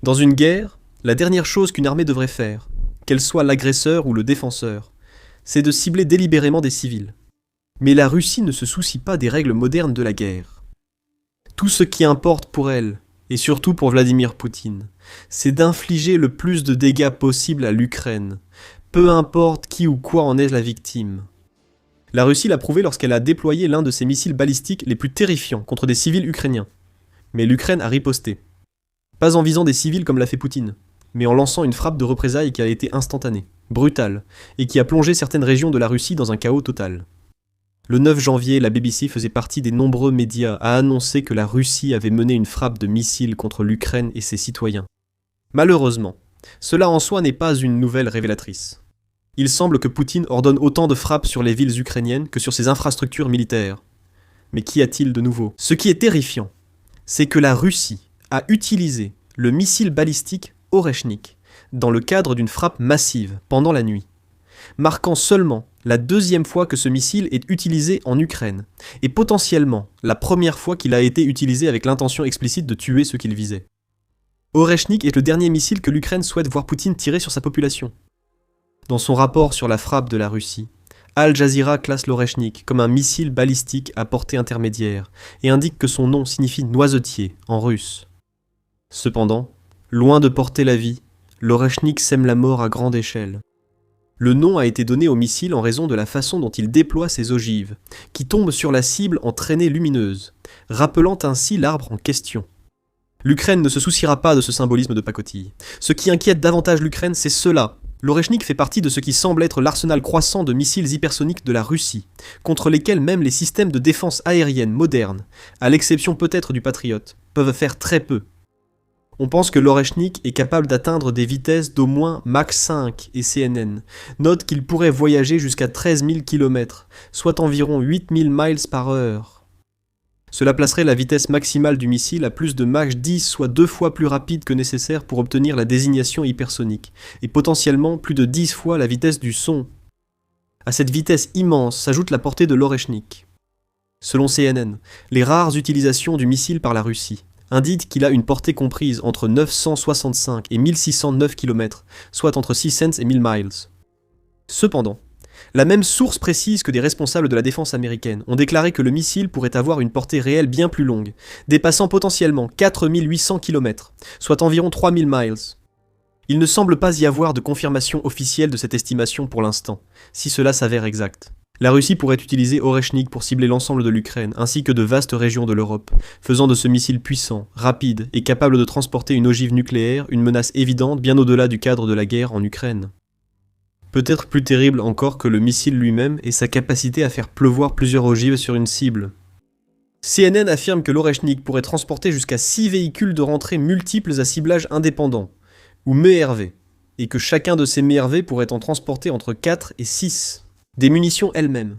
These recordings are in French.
Dans une guerre, la dernière chose qu'une armée devrait faire, qu'elle soit l'agresseur ou le défenseur, c'est de cibler délibérément des civils. Mais la Russie ne se soucie pas des règles modernes de la guerre. Tout ce qui importe pour elle, et surtout pour Vladimir Poutine, c'est d'infliger le plus de dégâts possible à l'Ukraine, peu importe qui ou quoi en est la victime. La Russie l'a prouvé lorsqu'elle a déployé l'un de ses missiles balistiques les plus terrifiants contre des civils ukrainiens. Mais l'Ukraine a riposté. Pas en visant des civils comme l'a fait Poutine, mais en lançant une frappe de représailles qui a été instantanée, brutale, et qui a plongé certaines régions de la Russie dans un chaos total. Le 9 janvier, la BBC faisait partie des nombreux médias à annoncer que la Russie avait mené une frappe de missiles contre l'Ukraine et ses citoyens. Malheureusement, cela en soi n'est pas une nouvelle révélatrice. Il semble que Poutine ordonne autant de frappes sur les villes ukrainiennes que sur ses infrastructures militaires. Mais qu'y a-t-il de nouveau ? Ce qui est terrifiant, c'est que la Russie a utilisé le missile balistique Oreshnik dans le cadre d'une frappe massive pendant la nuit, marquant seulement la deuxième fois que ce missile est utilisé en Ukraine, et potentiellement la première fois qu'il a été utilisé avec l'intention explicite de tuer ceux qu'il visait. Oreshnik est le dernier missile que l'Ukraine souhaite voir Poutine tirer sur sa population. Dans son rapport sur la frappe de la Russie, Al Jazeera classe l'Oreshnik comme un missile balistique à portée intermédiaire et indique que son nom signifie noisetier en russe. Cependant, loin de porter la vie, l'Oreshnik sème la mort à grande échelle. Le nom a été donné au missile en raison de la façon dont il déploie ses ogives, qui tombent sur la cible en traînées lumineuses, rappelant ainsi l'arbre en question. L'Ukraine ne se souciera pas de ce symbolisme de pacotille. Ce qui inquiète davantage l'Ukraine, c'est cela. L'Oreshnik fait partie de ce qui semble être l'arsenal croissant de missiles hypersoniques de la Russie, contre lesquels même les systèmes de défense aérienne modernes, à l'exception peut-être du Patriot, peuvent faire très peu. On pense que l'Oreshnik est capable d'atteindre des vitesses d'au moins Mach 5 et CNN. Note qu'il pourrait voyager jusqu'à 13 000 km, soit environ 8 000 miles par heure. Cela placerait la vitesse maximale du missile à plus de Mach 10, soit 2 fois plus rapide que nécessaire pour obtenir la désignation hypersonique, et potentiellement plus de 10 fois la vitesse du son. À cette vitesse immense s'ajoute la portée de l'Oreshnik. Selon CNN, les rares utilisations du missile par la Russie indique qu'il a une portée comprise entre 965 et 1609 km, soit entre 600 et 1000 miles. Cependant, la même source précise que des responsables de la défense américaine ont déclaré que le missile pourrait avoir une portée réelle bien plus longue, dépassant potentiellement 4800 km, soit environ 3000 miles. Il ne semble pas y avoir de confirmation officielle de cette estimation pour l'instant, si cela s'avère exact. La Russie pourrait utiliser Oreshnik pour cibler l'ensemble de l'Ukraine, ainsi que de vastes régions de l'Europe, faisant de ce missile puissant, rapide et capable de transporter une ogive nucléaire une menace évidente bien au-delà du cadre de la guerre en Ukraine. Peut-être plus terrible encore que le missile lui-même est sa capacité à faire pleuvoir plusieurs ogives sur une cible. CNN affirme que l'Oreshnik pourrait transporter jusqu'à 6 véhicules de rentrée multiples à ciblage indépendant, ou MERV, et que chacun de ces MERV pourrait en transporter entre 4 et 6. Des munitions elles-mêmes.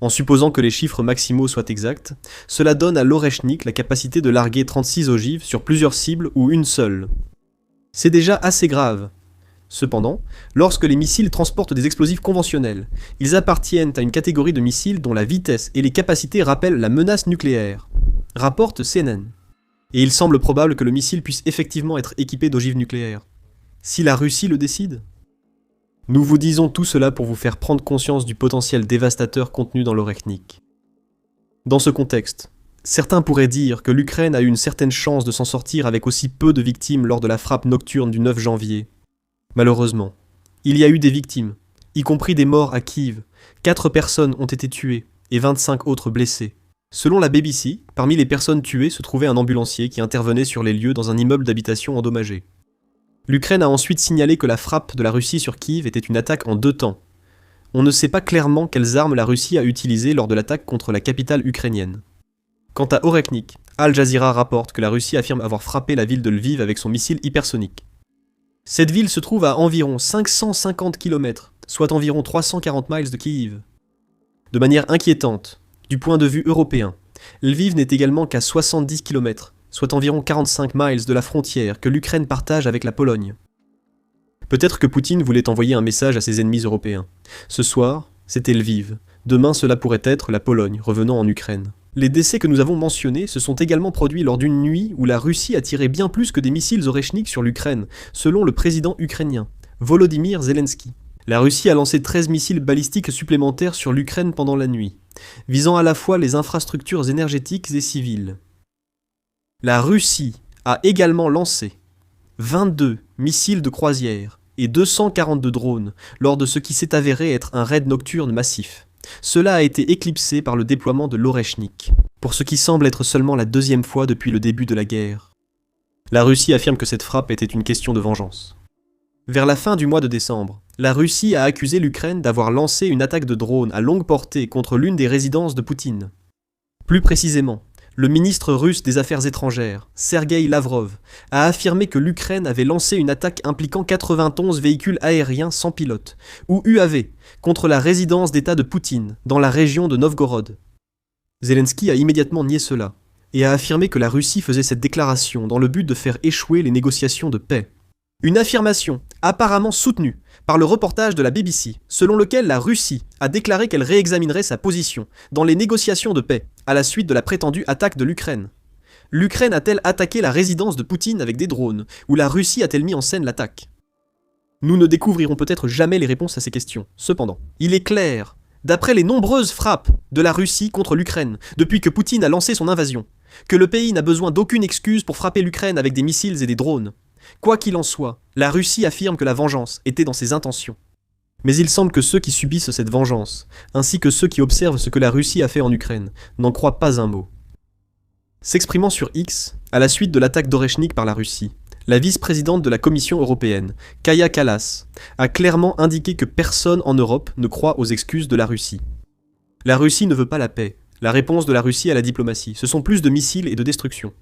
En supposant que les chiffres maximaux soient exacts, cela donne à l'Oreshnik la capacité de larguer 36 ogives sur plusieurs cibles ou une seule. C'est déjà assez grave. Cependant, lorsque les missiles transportent des explosifs conventionnels, ils appartiennent à une catégorie de missiles dont la vitesse et les capacités rappellent la menace nucléaire, rapporte CNN. Et il semble probable que le missile puisse effectivement être équipé d'ogives nucléaires. Si la Russie le décide ? Nous vous disons tout cela pour vous faire prendre conscience du potentiel dévastateur contenu dans l'Oreshnik. Dans ce contexte, certains pourraient dire que l'Ukraine a eu une certaine chance de s'en sortir avec aussi peu de victimes lors de la frappe nocturne du 9 janvier. Malheureusement, il y a eu des victimes, y compris des morts à Kiev. 4 personnes ont été tuées et 25 autres blessées. Selon la BBC, parmi les personnes tuées se trouvait un ambulancier qui intervenait sur les lieux dans un immeuble d'habitation endommagé. L'Ukraine a ensuite signalé que la frappe de la Russie sur Kiev était une attaque en 2 temps. On ne sait pas clairement quelles armes la Russie a utilisées lors de l'attaque contre la capitale ukrainienne. Quant à Oreshnik, Al Jazeera rapporte que la Russie affirme avoir frappé la ville de Lviv avec son missile hypersonique. Cette ville se trouve à environ 550 km, soit environ 340 miles de Kiev. De manière inquiétante, du point de vue européen, Lviv n'est également qu'à 70 km, soit environ 45 miles de la frontière que l'Ukraine partage avec la Pologne. Peut-être que Poutine voulait envoyer un message à ses ennemis européens. Ce soir, c'était Lviv. Demain, cela pourrait être la Pologne, revenant en Ukraine. Les décès que nous avons mentionnés se sont également produits lors d'une nuit où la Russie a tiré bien plus que des missiles Oreshnik sur l'Ukraine, selon le président ukrainien, Volodymyr Zelensky. La Russie a lancé 13 missiles balistiques supplémentaires sur l'Ukraine pendant la nuit, visant à la fois les infrastructures énergétiques et civiles. La Russie a également lancé 22 missiles de croisière et 242 drones lors de ce qui s'est avéré être un raid nocturne massif. Cela a été éclipsé par le déploiement de l'Oreshnik, pour ce qui semble être seulement la deuxième fois depuis le début de la guerre. La Russie affirme que cette frappe était une question de vengeance. Vers la fin du mois de décembre, la Russie a accusé l'Ukraine d'avoir lancé une attaque de drone à longue portée contre l'une des résidences de Poutine. Plus précisément, le ministre russe des Affaires étrangères, Sergueï Lavrov, a affirmé que l'Ukraine avait lancé une attaque impliquant 91 véhicules aériens sans pilote, ou UAV, contre la résidence d'État de Poutine, dans la région de Novgorod. Zelensky a immédiatement nié cela, et a affirmé que la Russie faisait cette déclaration dans le but de faire échouer les négociations de paix. Une affirmation apparemment soutenue par le reportage de la BBC, selon lequel la Russie a déclaré qu'elle réexaminerait sa position dans les négociations de paix à la suite de la prétendue attaque de l'Ukraine. L'Ukraine a-t-elle attaqué la résidence de Poutine avec des drones, ou la Russie a-t-elle mis en scène l'attaque? Nous ne découvrirons peut-être jamais les réponses à ces questions. Cependant, il est clair, d'après les nombreuses frappes de la Russie contre l'Ukraine depuis que Poutine a lancé son invasion, que le pays n'a besoin d'aucune excuse pour frapper l'Ukraine avec des missiles et des drones. Quoi qu'il en soit, la Russie affirme que la vengeance était dans ses intentions. Mais il semble que ceux qui subissent cette vengeance, ainsi que ceux qui observent ce que la Russie a fait en Ukraine, n'en croient pas un mot. S'exprimant sur X, à la suite de l'attaque d'Oreshnik par la Russie, la vice-présidente de la Commission européenne, Kaja Kallas, a clairement indiqué que personne en Europe ne croit aux excuses de la Russie. La Russie ne veut pas la paix. La réponse de la Russie à la diplomatie, ce sont plus de missiles et de destruction.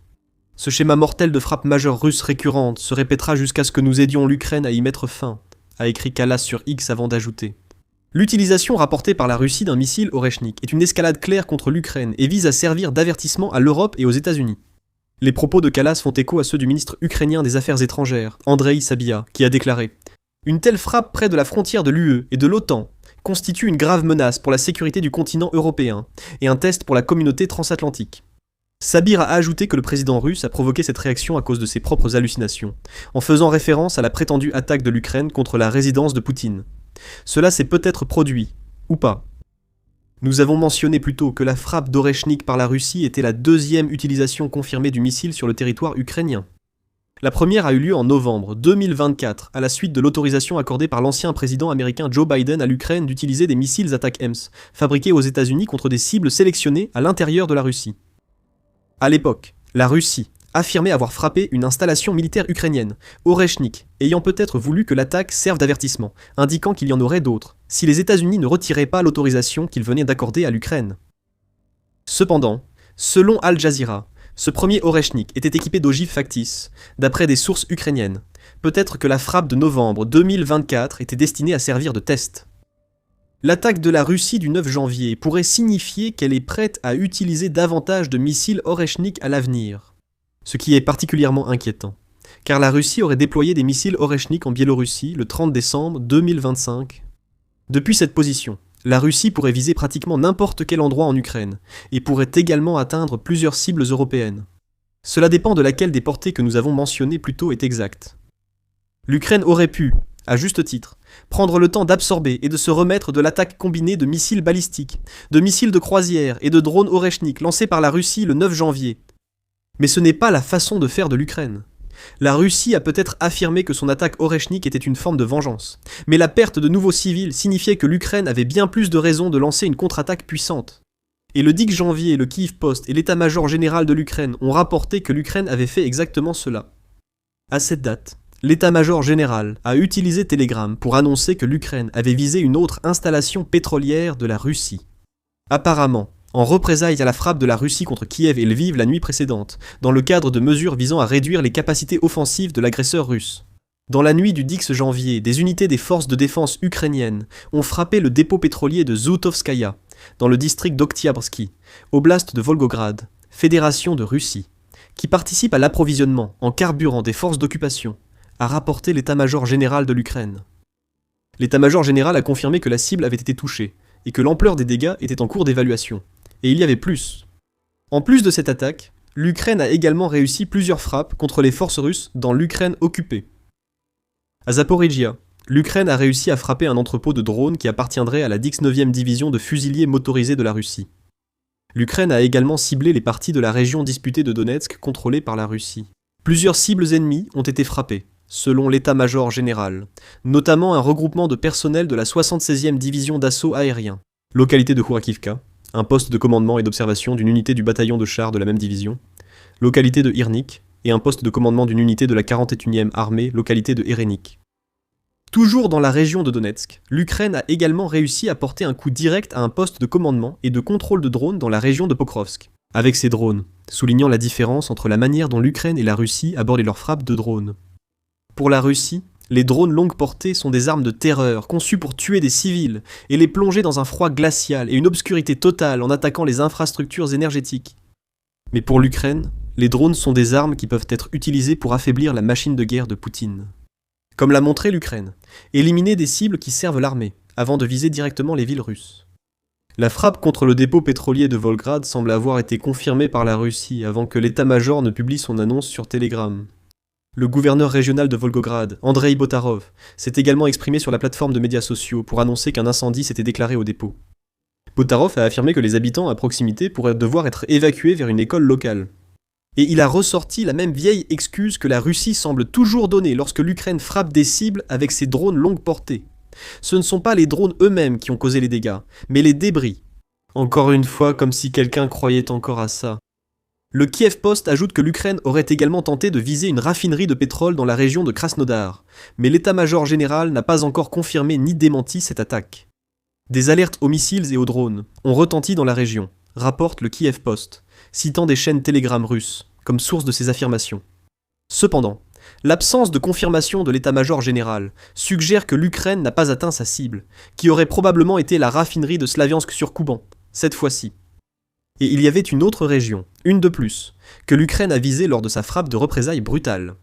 Ce schéma mortel de frappes majeures russes récurrentes se répétera jusqu'à ce que nous aidions l'Ukraine à y mettre fin, a écrit Kallas sur X avant d'ajouter. L'utilisation rapportée par la Russie d'un missile Oreshnik est une escalade claire contre l'Ukraine et vise à servir d'avertissement à l'Europe et aux États-Unis. Les propos de Kallas font écho à ceux du ministre ukrainien des Affaires étrangères, Andrei Sybiha, qui a déclaré « Une telle frappe près de la frontière de l'UE et de l'OTAN constitue une grave menace pour la sécurité du continent européen et un test pour la communauté transatlantique. » Sabir a ajouté que le président russe a provoqué cette réaction à cause de ses propres hallucinations, en faisant référence à la prétendue attaque de l'Ukraine contre la résidence de Poutine. Cela s'est peut-être produit, ou pas. Nous avons mentionné plus tôt que la frappe d'Oreshnik par la Russie était la deuxième utilisation confirmée du missile sur le territoire ukrainien. La première a eu lieu en novembre 2024, à la suite de l'autorisation accordée par l'ancien président américain Joe Biden à l'Ukraine d'utiliser des missiles ATACMS, fabriqués aux États-Unis contre des cibles sélectionnées à l'intérieur de la Russie. À l'époque, la Russie affirmait avoir frappé une installation militaire ukrainienne, Oreshnik, ayant peut-être voulu que l'attaque serve d'avertissement, indiquant qu'il y en aurait d'autres, si les États-Unis ne retiraient pas l'autorisation qu'ils venaient d'accorder à l'Ukraine. Cependant, selon Al Jazeera, ce premier Oreshnik était équipé d'ogives factices, d'après des sources ukrainiennes. Peut-être que la frappe de novembre 2024 était destinée à servir de test. L'attaque de la Russie du 9 janvier pourrait signifier qu'elle est prête à utiliser davantage de missiles Oreshnik à l'avenir. Ce qui est particulièrement inquiétant, car la Russie aurait déployé des missiles Oreshnik en Biélorussie le 30 décembre 2025. Depuis cette position, la Russie pourrait viser pratiquement n'importe quel endroit en Ukraine, et pourrait également atteindre plusieurs cibles européennes. Cela dépend de laquelle des portées que nous avons mentionnées plus tôt est exacte. L'Ukraine aurait pu, à juste titre, prendre le temps d'absorber et de se remettre de l'attaque combinée de missiles balistiques, de missiles de croisière et de drones Oreshnik lancés par la Russie le 9 janvier. Mais ce n'est pas la façon de faire de l'Ukraine. La Russie a peut-être affirmé que son attaque Oreshnik était une forme de vengeance, mais la perte de nouveaux civils signifiait que l'Ukraine avait bien plus de raisons de lancer une contre-attaque puissante. Et le 10 janvier, le Kyiv Post et l'état-major général de l'Ukraine ont rapporté que l'Ukraine avait fait exactement cela. À cette date, l'état-major général a utilisé Telegram pour annoncer que l'Ukraine avait visé une autre installation pétrolière de la Russie. Apparemment, en représailles à la frappe de la Russie contre Kiev et Lviv la nuit précédente, dans le cadre de mesures visant à réduire les capacités offensives de l'agresseur russe. Dans la nuit du 10 janvier, des unités des forces de défense ukrainiennes ont frappé le dépôt pétrolier de Zhutovskaya, dans le district d'Oktyabrski, oblast de Volgograd, fédération de Russie, qui participe à l'approvisionnement en carburant des forces d'occupation, a rapporté l'état-major général de l'Ukraine. L'état-major général a confirmé que la cible avait été touchée, et que l'ampleur des dégâts était en cours d'évaluation. Et il y avait plus. En plus de cette attaque, l'Ukraine a également réussi plusieurs frappes contre les forces russes dans l'Ukraine occupée. À Zaporijia, l'Ukraine a réussi à frapper un entrepôt de drones qui appartiendrait à la 19e division de fusiliers motorisés de la Russie. L'Ukraine a également ciblé les parties de la région disputée de Donetsk contrôlée par la Russie. Plusieurs cibles ennemies ont été frappées, selon l'état-major général, notamment un regroupement de personnel de la 76e division d'assaut aérien, localité de Khurakivka, un poste de commandement et d'observation d'une unité du bataillon de chars de la même division, localité de Irnik, et un poste de commandement d'une unité de la 41e armée, localité de Erenik. Toujours dans la région de Donetsk, l'Ukraine a également réussi à porter un coup direct à un poste de commandement et de contrôle de drones dans la région de Pokrovsk, avec ses drones, soulignant la différence entre la manière dont l'Ukraine et la Russie abordaient leurs frappes de drones. Pour la Russie, les drones longue portée sont des armes de terreur conçues pour tuer des civils et les plonger dans un froid glacial et une obscurité totale en attaquant les infrastructures énergétiques. Mais pour l'Ukraine, les drones sont des armes qui peuvent être utilisées pour affaiblir la machine de guerre de Poutine. Comme l'a montré l'Ukraine, éliminer des cibles qui servent l'armée, avant de viser directement les villes russes. La frappe contre le dépôt pétrolier de Volgrad semble avoir été confirmée par la Russie avant que l'état-major ne publie son annonce sur Telegram. Le gouverneur régional de Volgograd, Andrei Botarov, s'est également exprimé sur la plateforme de médias sociaux pour annoncer qu'un incendie s'était déclaré au dépôt. Botarov a affirmé que les habitants à proximité pourraient devoir être évacués vers une école locale. Et il a ressorti la même vieille excuse que la Russie semble toujours donner lorsque l'Ukraine frappe des cibles avec ses drones longue portée. Ce ne sont pas les drones eux-mêmes qui ont causé les dégâts, mais les débris. Encore une fois, comme si quelqu'un croyait encore à ça. Le Kiev Post ajoute que l'Ukraine aurait également tenté de viser une raffinerie de pétrole dans la région de Krasnodar, mais l'état-major général n'a pas encore confirmé ni démenti cette attaque. Des alertes aux missiles et aux drones ont retenti dans la région, rapporte le Kiev Post, citant des chaînes Telegram russes comme source de ces affirmations. Cependant, l'absence de confirmation de l'état-major général suggère que l'Ukraine n'a pas atteint sa cible, qui aurait probablement été la raffinerie de Slaviansk-sur-Kouban, cette fois-ci. Et il y avait une autre région, une de plus, que l'Ukraine a visée lors de sa frappe de représailles brutale.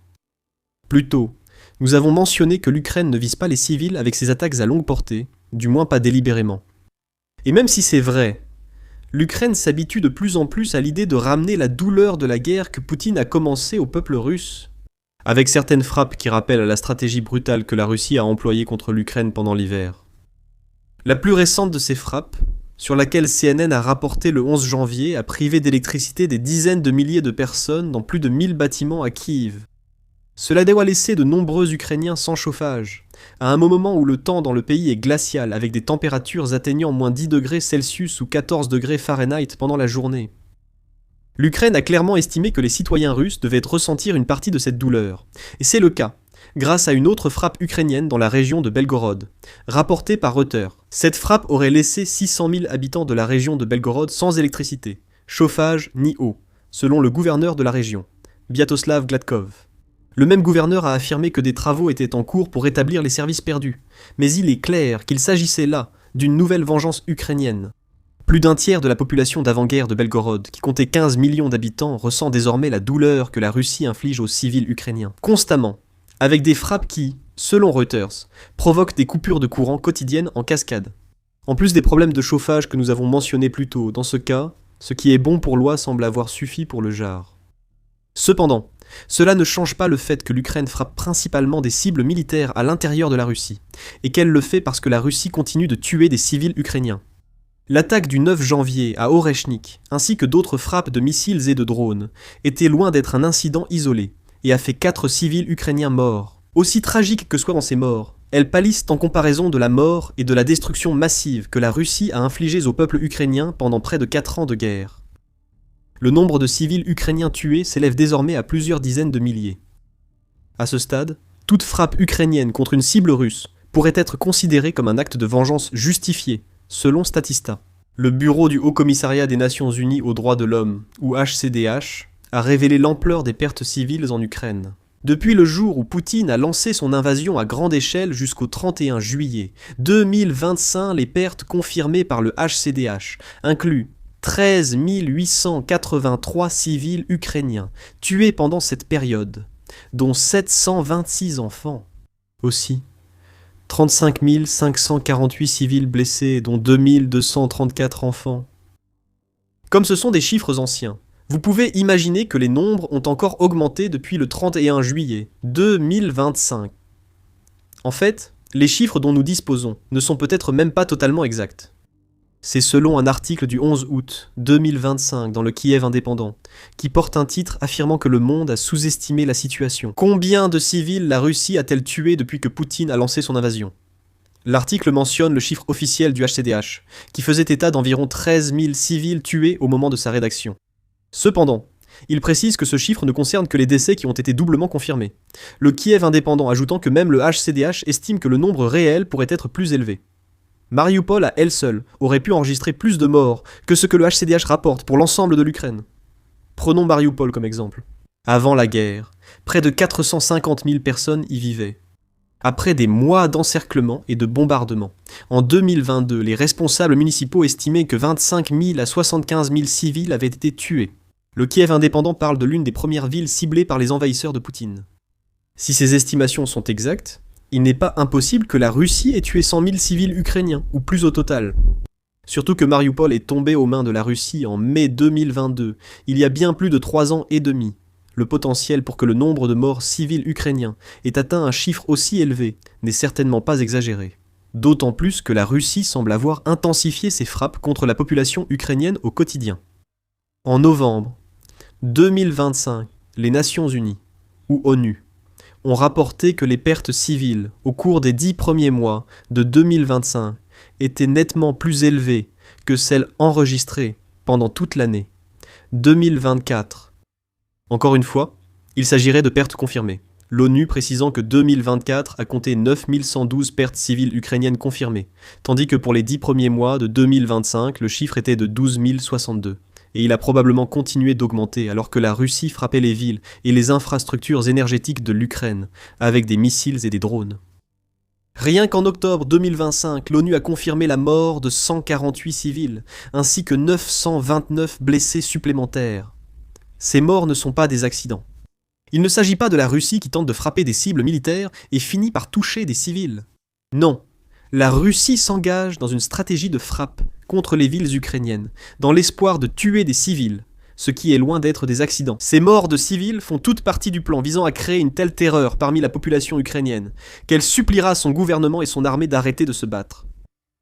Plus tôt, nous avons mentionné que l'Ukraine ne vise pas les civils avec ses attaques à longue portée, du moins pas délibérément. Et même si c'est vrai, l'Ukraine s'habitue de plus en plus à l'idée de ramener la douleur de la guerre que Poutine a commencée au peuple russe, avec certaines frappes qui rappellent à la stratégie brutale que la Russie a employée contre l'Ukraine pendant l'hiver. La plus récente de ces frappes, sur laquelle CNN a rapporté le 11 janvier, a privé d'électricité des dizaines de milliers de personnes dans plus de 1000 bâtiments à Kiev. Cela doit laisser de nombreux Ukrainiens sans chauffage, à un moment où le temps dans le pays est glacial, avec des températures atteignant moins 10 degrés Celsius ou 14 degrés Fahrenheit pendant la journée. L'Ukraine a clairement estimé que les citoyens russes devaient ressentir une partie de cette douleur, et c'est le cas, grâce à une autre frappe ukrainienne dans la région de Belgorod, rapportée par Reuters. Cette frappe aurait laissé 600 000 habitants de la région de Belgorod sans électricité, chauffage ni eau, selon le gouverneur de la région, Viatoslav Gladkov. Le même gouverneur a affirmé que des travaux étaient en cours pour rétablir les services perdus, mais il est clair qu'il s'agissait là d'une nouvelle vengeance ukrainienne. Plus d'un tiers de la population d'avant-guerre de Belgorod, qui comptait 15 millions d'habitants, ressent désormais la douleur que la Russie inflige aux civils ukrainiens, constamment, avec des frappes qui, selon Reuters, provoquent des coupures de courant quotidiennes en cascade. En plus des problèmes de chauffage que nous avons mentionnés plus tôt, dans ce cas, ce qui est bon pour l'Oie semble avoir suffi pour le jar. Cependant, cela ne change pas le fait que l'Ukraine frappe principalement des cibles militaires à l'intérieur de la Russie, et qu'elle le fait parce que la Russie continue de tuer des civils ukrainiens. L'attaque du 9 janvier à Oreshnik, ainsi que d'autres frappes de missiles et de drones, était loin d'être un incident isolé, et a fait 4 civils ukrainiens morts. Aussi tragiques que soient ces morts, elles pâlissent en comparaison de la mort et de la destruction massive que la Russie a infligées au peuple ukrainien pendant près de 4 ans de guerre. Le nombre de civils ukrainiens tués s'élève désormais à plusieurs dizaines de milliers. À ce stade, toute frappe ukrainienne contre une cible russe pourrait être considérée comme un acte de vengeance justifié, selon Statista. Le Bureau du Haut Commissariat des Nations Unies aux droits de l'homme, ou HCDH, a révélé l'ampleur des pertes civiles en Ukraine. Depuis le jour où Poutine a lancé son invasion à grande échelle jusqu'au 31 juillet 2025, les pertes confirmées par le HCDH incluent 13 883 civils ukrainiens tués pendant cette période, dont 726 enfants. Aussi, 35 548 civils blessés, dont 2234 enfants. Comme ce sont des chiffres anciens, vous pouvez imaginer que les nombres ont encore augmenté depuis le 31 juillet 2025. En fait, les chiffres dont nous disposons ne sont peut-être même pas totalement exacts. C'est selon un article du 11 août 2025 dans le Kiev indépendant, qui porte un titre affirmant que le monde a sous-estimé la situation. Combien de civils la Russie a-t-elle tué depuis que Poutine a lancé son invasion ? L'article mentionne le chiffre officiel du HCDH, qui faisait état d'environ 13 000 civils tués au moment de sa rédaction. Cependant, il précise que ce chiffre ne concerne que les décès qui ont été doublement confirmés. Le Kiev indépendant ajoutant que même le HCDH estime que le nombre réel pourrait être plus élevé. Mariupol à elle seule aurait pu enregistrer plus de morts que ce que le HCDH rapporte pour l'ensemble de l'Ukraine. Prenons Mariupol comme exemple. Avant la guerre, près de 450 000 personnes y vivaient. Après des mois d'encerclement et de bombardements, en 2022, les responsables municipaux estimaient que 25 000 à 75 000 civils avaient été tués. Le Kiev indépendant parle de l'une des premières villes ciblées par les envahisseurs de Poutine. Si ces estimations sont exactes, il n'est pas impossible que la Russie ait tué 100 000 civils ukrainiens, ou plus au total. Surtout que Mariupol est tombé aux mains de la Russie en mai 2022, il y a bien plus de 3 ans et demi. Le potentiel pour que le nombre de morts civils ukrainiens ait atteint un chiffre aussi élevé n'est certainement pas exagéré. D'autant plus que la Russie semble avoir intensifié ses frappes contre la population ukrainienne au quotidien. En novembre 2025, les Nations Unies, ou ONU, ont rapporté que les pertes civiles au cours des 10 premiers mois de 2025 étaient nettement plus élevées que celles enregistrées pendant toute l'année 2024. Encore une fois, il s'agirait de pertes confirmées, l'ONU précisant que 2024 a compté 9112 pertes civiles ukrainiennes confirmées, tandis que pour les 10 premiers mois de 2025, le chiffre était de 12 062. Et il a probablement continué d'augmenter alors que la Russie frappait les villes et les infrastructures énergétiques de l'Ukraine avec des missiles et des drones. Rien qu'en octobre 2025, l'ONU a confirmé la mort de 148 civils, ainsi que 929 blessés supplémentaires. Ces morts ne sont pas des accidents. Il ne s'agit pas de la Russie qui tente de frapper des cibles militaires et finit par toucher des civils. Non, la Russie s'engage dans une stratégie de frappe contre les villes ukrainiennes, dans l'espoir de tuer des civils, ce qui est loin d'être des accidents. Ces morts de civils font toute partie du plan visant à créer une telle terreur parmi la population ukrainienne, qu'elle suppliera son gouvernement et son armée d'arrêter de se battre.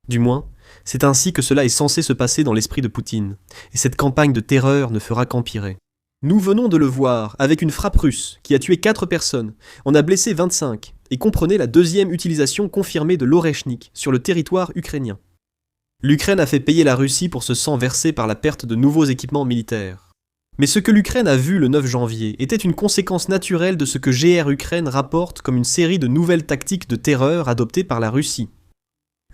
Du moins, c'est ainsi que cela est censé se passer dans l'esprit de Poutine, et cette campagne de terreur ne fera qu'empirer. Nous venons de le voir avec une frappe russe qui a tué 4 personnes, en a blessé 25, et comprenait la deuxième utilisation confirmée de l'Oreshnik sur le territoire ukrainien. L'Ukraine a fait payer la Russie pour ce sang versé par la perte de nouveaux équipements militaires. Mais ce que l'Ukraine a vu le 9 janvier était une conséquence naturelle de ce que GR Ukraine rapporte comme une série de nouvelles tactiques de terreur adoptées par la Russie.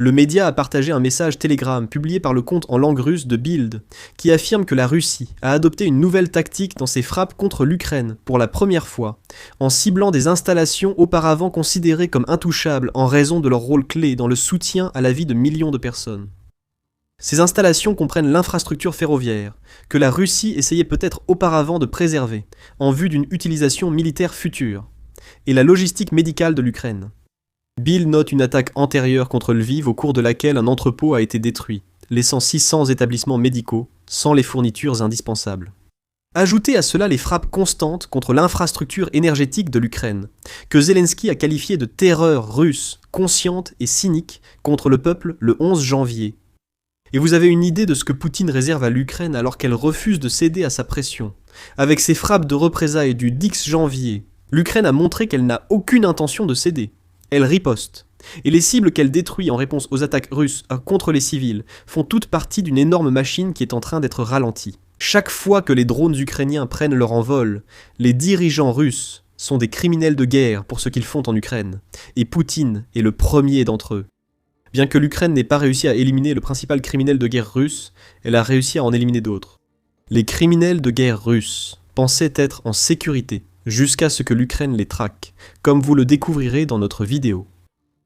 Le média a partagé un message Telegram publié par le compte en langue russe de Bild, qui affirme que la Russie a adopté une nouvelle tactique dans ses frappes contre l'Ukraine pour la première fois, en ciblant des installations auparavant considérées comme intouchables en raison de leur rôle clé dans le soutien à la vie de millions de personnes. Ces installations comprennent l'infrastructure ferroviaire, que la Russie essayait peut-être auparavant de préserver, en vue d'une utilisation militaire future, et la logistique médicale de l'Ukraine. Bill note une attaque antérieure contre Lviv au cours de laquelle un entrepôt a été détruit, laissant 600 établissements médicaux sans les fournitures indispensables. Ajoutez à cela les frappes constantes contre l'infrastructure énergétique de l'Ukraine, que Zelensky a qualifiée de terreur russe, consciente et cynique contre le peuple le 11 janvier. Et vous avez une idée de ce que Poutine réserve à l'Ukraine alors qu'elle refuse de céder à sa pression. Avec ses frappes de représailles du 10 janvier, l'Ukraine a montré qu'elle n'a aucune intention de céder. Elle riposte. Et les cibles qu'elle détruit en réponse aux attaques russes contre les civils font toute partie d'une énorme machine qui est en train d'être ralentie. Chaque fois que les drones ukrainiens prennent leur envol, les dirigeants russes sont des criminels de guerre pour ce qu'ils font en Ukraine. Et Poutine est le premier d'entre eux. Bien que l'Ukraine n'ait pas réussi à éliminer le principal criminel de guerre russe, elle a réussi à en éliminer d'autres. Les criminels de guerre russes pensaient être en sécurité jusqu'à ce que l'Ukraine les traque, comme vous le découvrirez dans notre vidéo.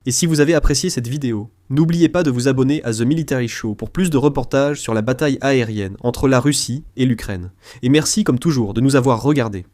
Et si vous avez apprécié cette vidéo, n'oubliez pas de vous abonner à The Military Show pour plus de reportages sur la bataille aérienne entre la Russie et l'Ukraine. Et merci comme toujours de nous avoir regardés.